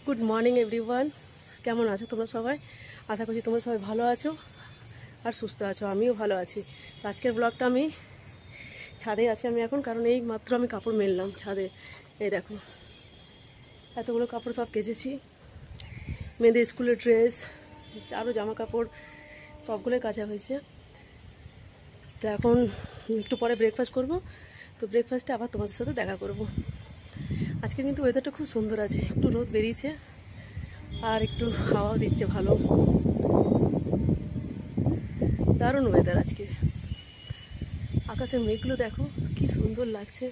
Good morning everyone, কেমন আছো তোমরা সবাই? আশা করছি তোমরা সবাই ভালো আছো আর সুস্থ আছো। আমিও ভালো আছি। তো আজকের ব্লগটা আমি ছাদে আছি আমি এখন, কারণ এই মাত্র আমি কাপড় মেললাম ছাদে। এই দেখো এতগুলো কাপড় সব কেচেছি, মেয়েদের স্কুলের ড্রেস আরও জামা কাপড় সবগুলোই কাচা হয়েছে। তো এখন একটু পরে ব্রেকফাস্ট করব। তো ব্রেকফাস্টে আবার তোমাদের সাথে দেখা করব। আজকে কিন্তু ওয়েদারটা খুব সুন্দর আছে, একটু রোদ বেরিয়েছে আর একটু হাওয়াও দিচ্ছে ভালো, দারুণ ওয়েদার আজকে। আকাশের মেঘগুলো দেখো কি সুন্দর লাগছে।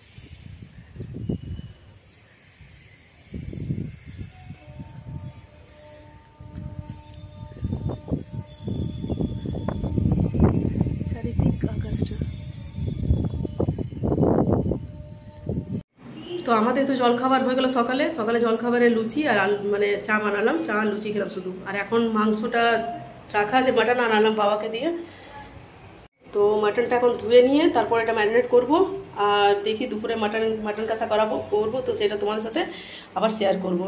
চারিদিক আকাশটা। তো আমাদের তো জলখাবার হয়ে গেল সকালে জলখাবারে লুচি আর মানে চা বানালাম, চা আর লুচি খেলাম শুধু। আর এখন মাংসটা রাখা আছে, মাটন আনালাম বাবাকে দিয়ে। তো মাটনটা এখন ধুয়ে নিয়ে তারপর এটা ম্যারিনেট করব। আর দেখি দুপুরে মাটন কষা করবো, তো সেটা তোমাদের সাথে আবার শেয়ার করব।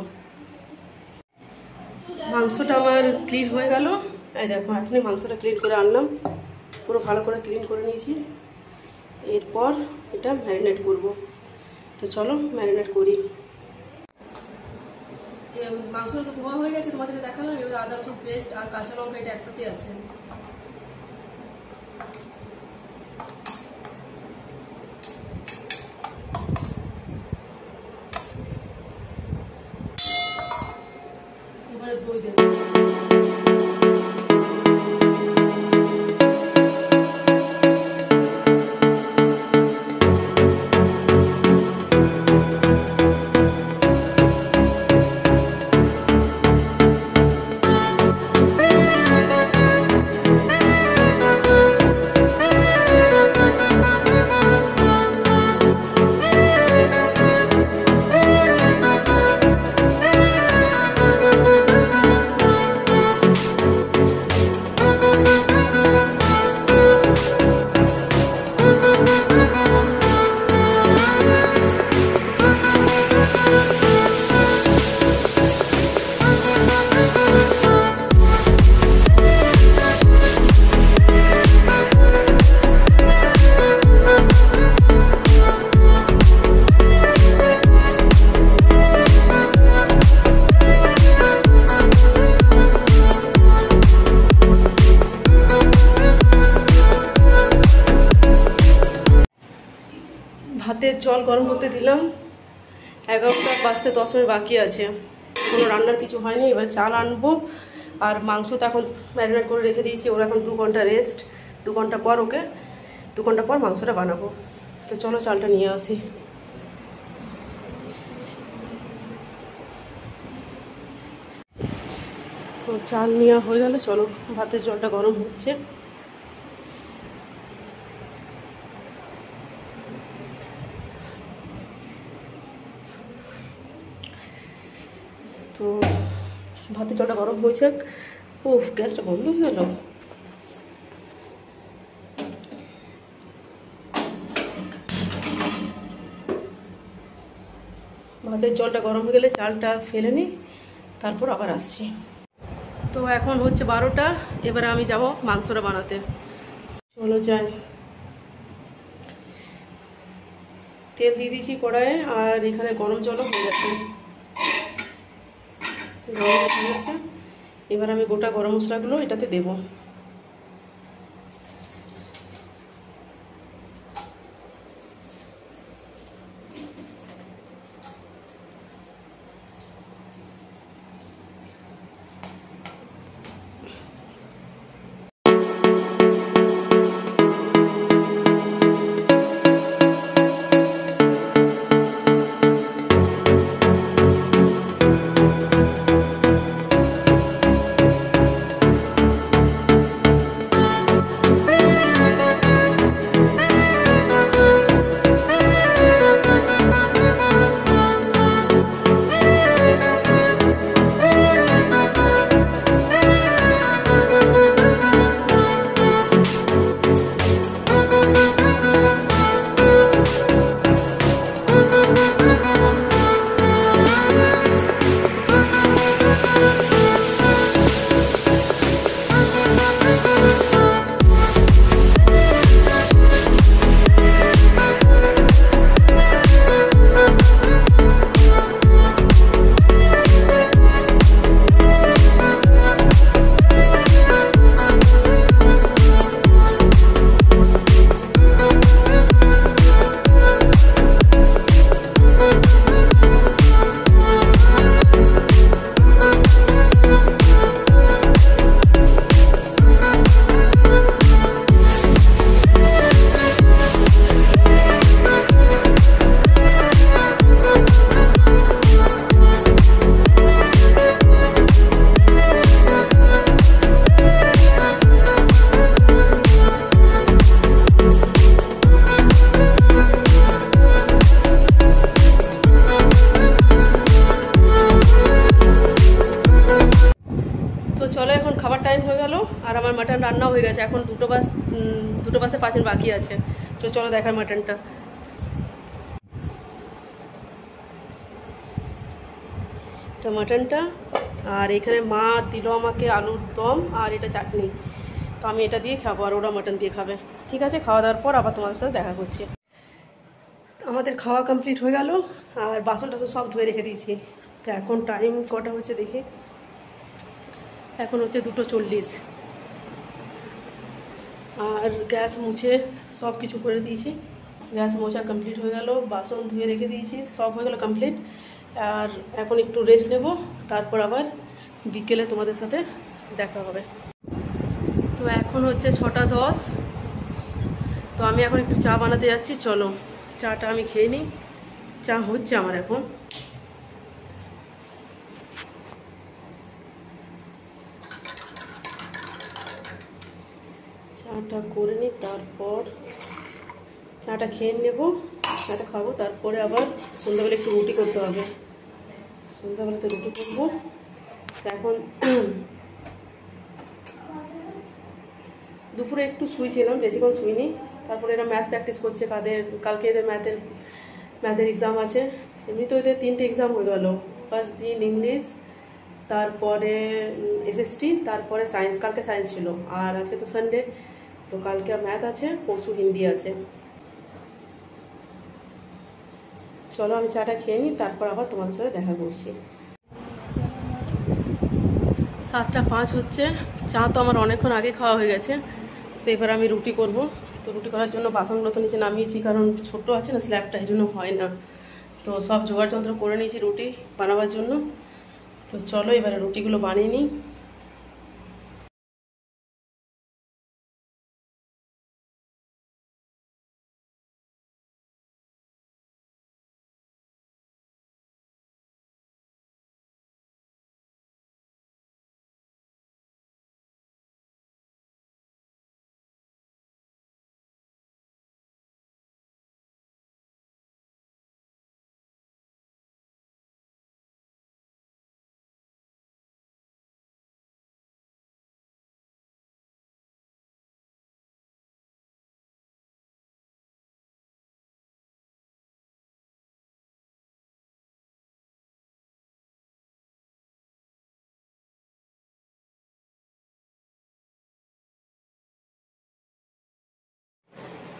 মাংসটা আমার ক্লিন হয়ে গেল। এই দেখো এখনই মাংসটা ক্লিন করে আনলাম, পুরো ভালো করে ক্লিন করে নিয়েছি। এরপর এটা ম্যারিনেট করব। তো চলো ম্যারিনেট করি। মাংসটা তো ধোয়া হয়ে গেছে, তোমাদেরকে দেখালাম। এবার আদা রসুন পেস্ট আর কাঁচা লঙ্কা এটা একসাথে আছে। এবারে দই দেব। ভাতের জল গরম করতে দিলাম। 11টা বাজতে 10 মিনিট বাকি আছে, কোনো রান্নার কিছু হয়নি। এবার চাল আনবো। আর মাংস তো এখন ম্যারিনেট করে রেখে দিয়েছি, ওর এখন 2 ঘন্টা রেস্ট। 2 ঘন্টা পর 2 ঘন্টা পর মাংসটা বানাবো। তো চলো চালটা নিয়ে আসি। তো চাল নেওয়া হয়ে গেলে চলো, ভাতের জলটা গরম হচ্ছে। তো ভাতের জলটা গরম হয়েছে। উফ, গ্যাসটা বন্ধ হয়ে গেল। ভাতের জলটা গরম হয়ে গেলে চালটা ফেলে নিই, তারপর আবার আসছি। তো এখন হচ্ছে 12টা। এবারে আমি যাব মাংসটা বানাতে। চলো যাই। তেল দিয়ে দিয়েছি কড়াইয়ে, আর এখানে গরম জলও হয়ে গেছে। এবার আমি গোটা গরম মশলাগুলো এটাতে দেবো। মাটন রান্না হয়ে গেছে, এখন 2:05 বাকি আছে। তো চলো দেখার মাটনটা। এটা মাটনটা, আর এখানে মা দিল আমাকে আলুর দম আর এটা চাটনি। তো আমি এটা দিয়ে খাবো আর ওরা মাটন দিয়ে খাবে। ঠিক আছে, খাওয়া দাওয়ার পর আবার তোমাদের সাথে দেখা করছি। আমাদের খাওয়া কমপ্লিট হয়ে গেল, আর বাসন টাসন সব ধুয়ে রেখে দিয়েছি। তো এখন টাইম কটা হচ্ছে দেখি, এখন হচ্ছে 2:40। আর গ্যাস মুছে সব কিছু করে দিয়েছি, গ্যাস মোছা কমপ্লিট হয়ে গেল, বাসন ধুয়ে রেখে দিয়েছি, সব হয়ে গেল কমপ্লিট। আর এখন একটু রেস্ট নেব, তারপর আবার বিকেলে তোমাদের সাথে দেখা হবে। তো এখন হচ্ছে 6:10। তো আমি এখন একটু চা বানাতে যাচ্ছি, চলো চাটা আমি খেয়ে নিই। চা হচ্ছে আমার এখন। চাটা করে নিই, তারপর চাটা খেয়ে নেব, চাটা খাবো, তারপরে আবার সন্ধ্যাবেলা একটু রুটি করতে হবে। সন্ধ্যাবেলাতে রুটি করবো। তো এখন দুপুরে একটু শুয়েছিলাম, বেশিক্ষণ শুইনি। তারপরে এরা ম্যাথ প্র্যাকটিস করছে, কালকে এদের ম্যাথের এক্সাম আছে। এমনি তো এদের 3টে এক্সাম হয়ে গেল, ফার্স্ট দিন ইংলিশ, তারপরে SST, তারপরে সায়েন্স। কালকে সায়েন্স ছিল, আর আজকে তো সানডে, তো কালকে ম্যাথ আছে, পরশু হিন্দি আছে। চলো আমি চাটা খেয়ে নিই, তারপর আবার তোমাদের সাথে দেখা করছি। 7:05 হচ্ছে। চা তো আমার অনেকক্ষণ আগে খাওয়া হয়ে গেছে। তো এবার আমি রুটি করব। তো রুটি করার জন্য বাসনগুলো তো নিচে নামিয়েছি, কারণ ছোট আছে না স্ল্যাবটা, এই জন্য হয় না। তো সব জোগাড় যন্ত্র করে নিয়েছি রুটি বানাবার জন্য। তো চলো এবারে রুটিগুলো বানিয়ে নিই।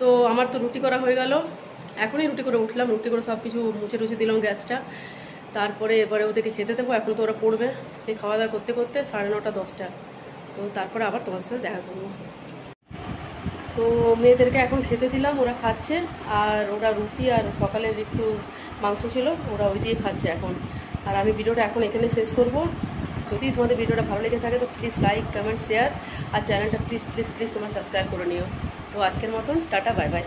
তো আমার তো রুটি করা হয়ে গেল, এখনই রুটি করে উঠলাম। রুটি করে সব কিছু মুছে টুছে দিলাম গ্যাসটা, তারপরে এবারে ওদেরকে খেতে দেবো। এখন তো ওরা পড়বে, সেই খাওয়া দাওয়া করতে করতে 9:30 10টা। তো তারপরে আবার তোমাদের সাথে দেখা করবো। তো মেয়েদেরকে এখন খেতে দিলাম, ওরা খাচ্ছে। আর ওরা রুটি আর সকালের একটু মাংস ছিল, ওরা ওই দিয়ে খাচ্ছে এখন। আর আমি ভিডিওটা এখন এখানে শেষ করব। যদি তোমাদের ভিডিওটা ভালো লেগে থাকে তো প্লিজ লাইক, কমেন্ট, শেয়ার, আর চ্যানেলটা প্লিজ প্লিজ প্লিজ তোমরা সাবস্ক্রাইব করে নিও। তো আজকের মতন টাটা, বাই বাই।